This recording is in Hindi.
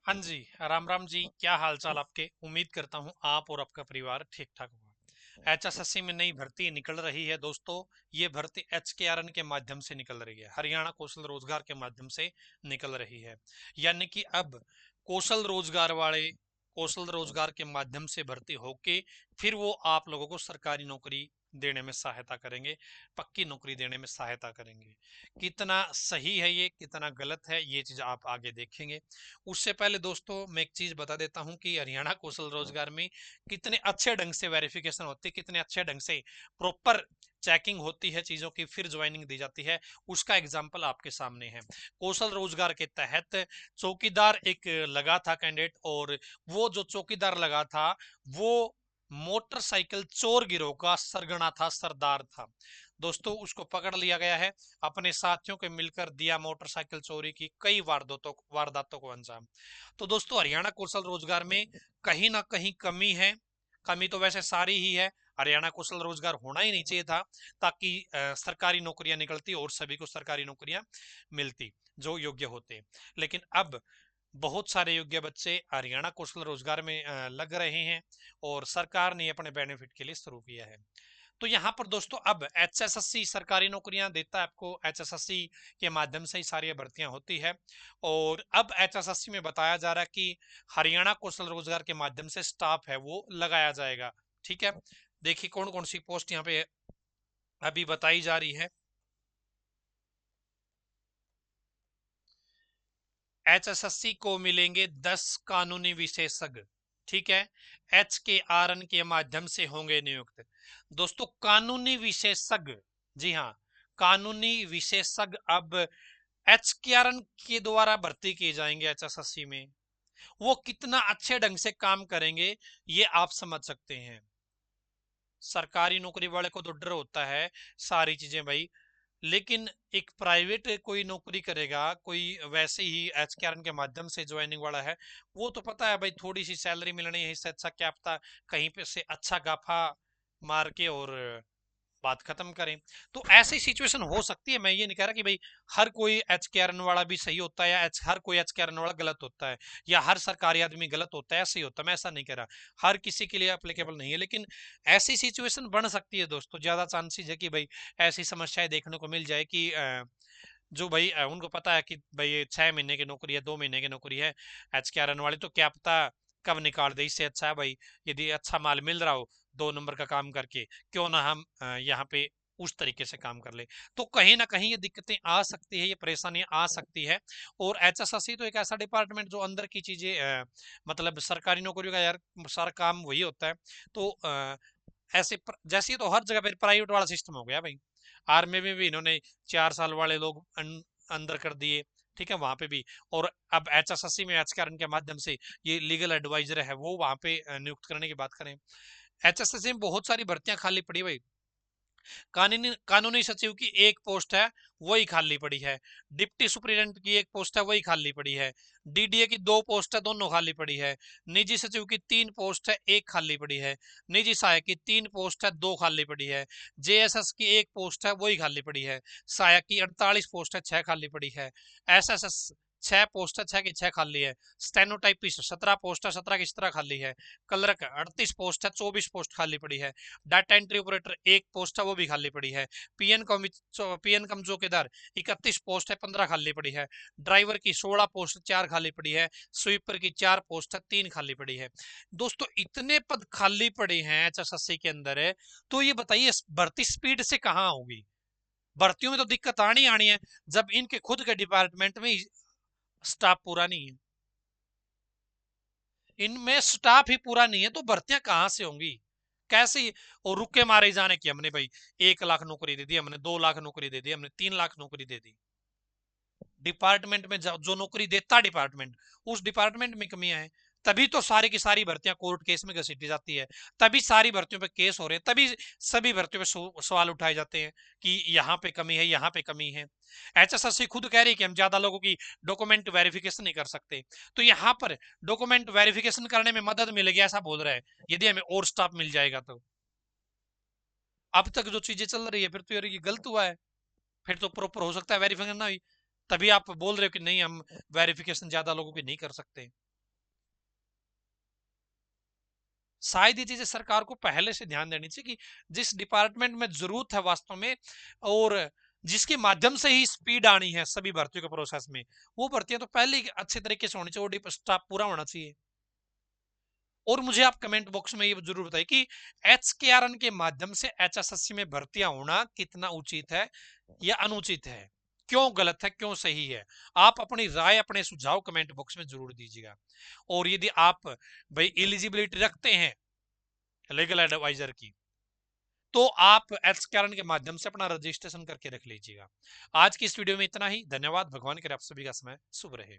हाँ जी, राम राम जी। क्या हाल चाल आपके? उम्मीद करता हूँ आप और आपका परिवार ठीक ठाक होगा। एचएसएससी में नई भर्ती निकल रही है दोस्तों। ये भर्ती एचकेआरएन के माध्यम से निकल रही है, हरियाणा कौशल रोजगार के माध्यम से निकल रही है। यानी कि अब कौशल रोजगार वाले कौशल रोजगार के माध्यम से भर्ती होके फिर वो आप लोगों को सरकारी नौकरी देने में सहायता करेंगे, पक्की नौकरी देने में सहायता करेंगे। कितना सही है ये, कितना गलत है, ये चीज आप आगे देखेंगे। उससे पहले दोस्तों मैं एक चीज बता देता हूं कि हरियाणा कौशल रोजगार में कितने अच्छे ढंग से वेरिफिकेशन होती है, कितने अच्छे ढंग से प्रॉपर चेकिंग होती है चीजों की, फिर ज्वाइनिंग दी जाती है। उसका एग्जाम्पल आपके सामने है। कौशल रोजगार के तहत चौकीदार एक लगा था कैंडिडेट, और वो जो चौकीदार लगा था वो मोटरसाइकिल चोर गिरोह का सरगना था, सरदार था। दोस्तों उसको पकड़ लिया गया है। अपने साथियों के मिलकर दिया मोटरसाइकिल चोरी की कई वारदातों को अंजाम। तो दोस्तों हरियाणा कौशल रोजगार में कहीं ना कहीं कमी है। कमी तो वैसे सारी ही है। हरियाणा कौशल रोजगार होना ही नहीं चाहिए था, ताकि सरकारी नौकरियां निकलती और सभी को सरकारी नौकरियां मिलती जो योग्य होते। लेकिन अब बहुत सारे योग्य बच्चे हरियाणा कौशल रोजगार में लग रहे हैं, और सरकार ने अपने बेनिफिट के लिए शुरू किया है। तो यहाँ पर दोस्तों अब एचएसएससी सरकारी नौकरियां देता है आपको। एचएसएससी के माध्यम से ही सारी भर्तियां होती है। और अब एचएसएससी में बताया जा रहा है कि हरियाणा कौशल रोजगार के माध्यम से स्टाफ है वो लगाया जाएगा। ठीक है, देखिए कौन कौन सी पोस्ट यहाँ पे अभी बताई जा रही है। एचएसएससी को मिलेंगे 10 कानूनी विशेषज्ञ। ठीक है, एचकेआरएन के माध्यम से होंगे नियुक्त। दोस्तों कानूनी विशेषज्ञ, जी हाँ, कानूनी विशेषज्ञ अब एचकेआरएन के द्वारा भर्ती किए जाएंगे एचएसएससी में। वो कितना अच्छे ढंग से काम करेंगे ये आप समझ सकते हैं। सरकारी नौकरी वाले को तो डर होता है सारी चीजें भाई, लेकिन एक प्राइवेट कोई नौकरी करेगा, कोई वैसे ही एचकेआरएन के माध्यम से ज्वाइनिंग वाला है, वो तो पता है भाई थोड़ी सी सैलरी मिलनी है, इससे अच्छा क्या पता कहीं पे से अच्छा गाफा मार के और बात खत्म करें। तो ऐसी सिचुएशन हो सकती है। मैं ये नहीं कह रहा कि भाई हर कोई एचकेआरएन वाला भी सही होता है, या हर कोई एचकेआरएन वाला गलत होता है, या हर सरकारी आदमी गलत होता है, ऐसे ही होता है। मैं ऐसा नहीं कह रहा, हर किसी के लिए अप्लीकेबल नहीं है, लेकिन ऐसी सिचुएशन बन सकती है दोस्तों। ज्यादा चांसेस है कि भाई ऐसी समस्याएं देखने को मिल जाए कि जो भाई उनको पता है कि भाई ये 6 महीने की नौकरी है, 2 महीने की नौकरी है एचकेआरएन वाली, तो क्या पता कब निकाल दे। इससे अच्छा है भाई यदि अच्छा माल मिल रहा हो 2 नंबर का काम करके, क्यों ना हम यहाँ पे उस तरीके से काम कर ले। तो कहीं ना कहीं ये दिक्कतें आ सकती है, ये परेशानियां आ सकती है। और एचएसएससी तो एक ऐसा डिपार्टमेंट जो अंदर की चीजें मतलब सरकारी नौकरियों का यार सारा काम वही होता है। तो जैसे तो हर जगह पे प्राइवेट वाला सिस्टम हो गया भाई। आर्मी में भी इन्होंने 4 साल वाले लोग अंदर कर दिए। ठीक है, वहां पे भी। और अब एचएसएससी में एचकेआरएन के माध्यम से ये लीगल एडवाइजर है वो वहां पे नियुक्त करने की बात करें। एचएसएससी में बहुत सारी भर्तियां खाली पड़ी भाई। कानूनी कानूनी सचिव की एक पोस्ट है, वही खाली पड़ी है। डिप्टी सुपरिटेंडेंट की एक पोस्ट है, वही खाली पड़ी है। डीडीए की 2 पोस्ट है, दोनों खाली पड़ी है। निजी सचिव की 3 पोस्ट है, एक खाली पड़ी है। निजी सहायक की 3 पोस्ट है, 2 खाली पड़ी है। जेएसएस की एक पोस्ट है, वही खाली पड़ी है। सहायक की 48 पोस्ट है, 6 खाली पड़ी है। एसएसएस 6 पोस्ट है, 6 की 6 खाली है। स्टेनोटाइपिस्ट 17 पोस्ट है, 17 की 17 खाली है। क्लर्क 38 पोस्ट है, 24 पोस्ट खाली पड़ी है। डाटा एंट्री ऑपरेटर एक पोस्ट है, वो भी खाली पड़ी है। पीएन कम चौकीदार 31 पोस्ट है, 15 खाली पड़ी है। ड्राइवर की 16 पोस्ट, 4 खाली पड़ी है। स्वीपर की 4 पोस्ट है, 3 खाली पड़ी है। दोस्तों इतने पद खाली पड़े हैं एचएसएससी के अंदर है, तो ये बताइए भर्ती स्पीड से कहाँ होगी? भर्तियों में तो दिक्कत आनी आनी है जब इनके खुद के डिपार्टमेंट में स्टाफ पूरा नहीं है। इनमें स्टाफ ही पूरा नहीं है तो भर्तियां कहां से होंगी? कैसे? और रुके मारे जाने की हमने भाई 1 लाख नौकरी दे दी, हमने 2 लाख नौकरी दे दी, हमने 3 लाख नौकरी दे दी। डिपार्टमेंट में जो नौकरी देता डिपार्टमेंट, उस डिपार्टमेंट में कमियां हैं। तभी तो सारी की सारी भर्तियां कोर्ट केस में घसीटी जाती है। तभी सारी भर्तियों पे केस हो रहे हैं, तभी सभी भर्तियों पे सवाल उठाए जाते हैं कि यहाँ पे कमी है, यहाँ पे कमी है। एचएसएससी खुद कह रही है कि हम ज्यादा लोगों की डॉक्यूमेंट वेरिफिकेशन नहीं कर सकते। तो यहाँ पर डॉक्यूमेंट वेरिफिकेशन करने में मदद मिलेगी ऐसा बोल रहा है, यदि हमें और स्टाफ मिल जाएगा तो। अब तक जो चीजें चल रही है फिर तो यार ये गलत हुआ है। फिर तो प्रॉपर हो सकता है वेरिफिकेशन ना हुई। तभी आप बोल रहे हो कि नहीं हम वेरिफिकेशन ज्यादा लोगों की नहीं कर सकते। शायद ये चीजें सरकार को पहले से ध्यान देनी चाहिए कि जिस डिपार्टमेंट में जरूरत है वास्तव में, और जिसके माध्यम से ही स्पीड आनी है सभी भर्तियों के प्रोसेस में, वो भर्तियां तो पहले ही अच्छे तरीके से होनी चाहिए, वो स्टाफ पूरा होना चाहिए। और मुझे आप कमेंट बॉक्स में ये जरूर बताइए कि एचकेआरएन के माध्यम से एचएसएससी में भर्तियां होना कितना उचित है या अनुचित है, क्यों गलत है क्यों सही है। आप अपनी राय अपने सुझाव कमेंट बॉक्स में जरूर दीजिएगा। और यदि आप भाई एलिजिबिलिटी रखते हैं लीगल एडवाइजर की, तो आप एचकेआरएन के माध्यम से अपना रजिस्ट्रेशन करके रख लीजिएगा। आज की इस वीडियो में इतना ही, धन्यवाद। भगवान करे आप सभी का समय शुभ रहे।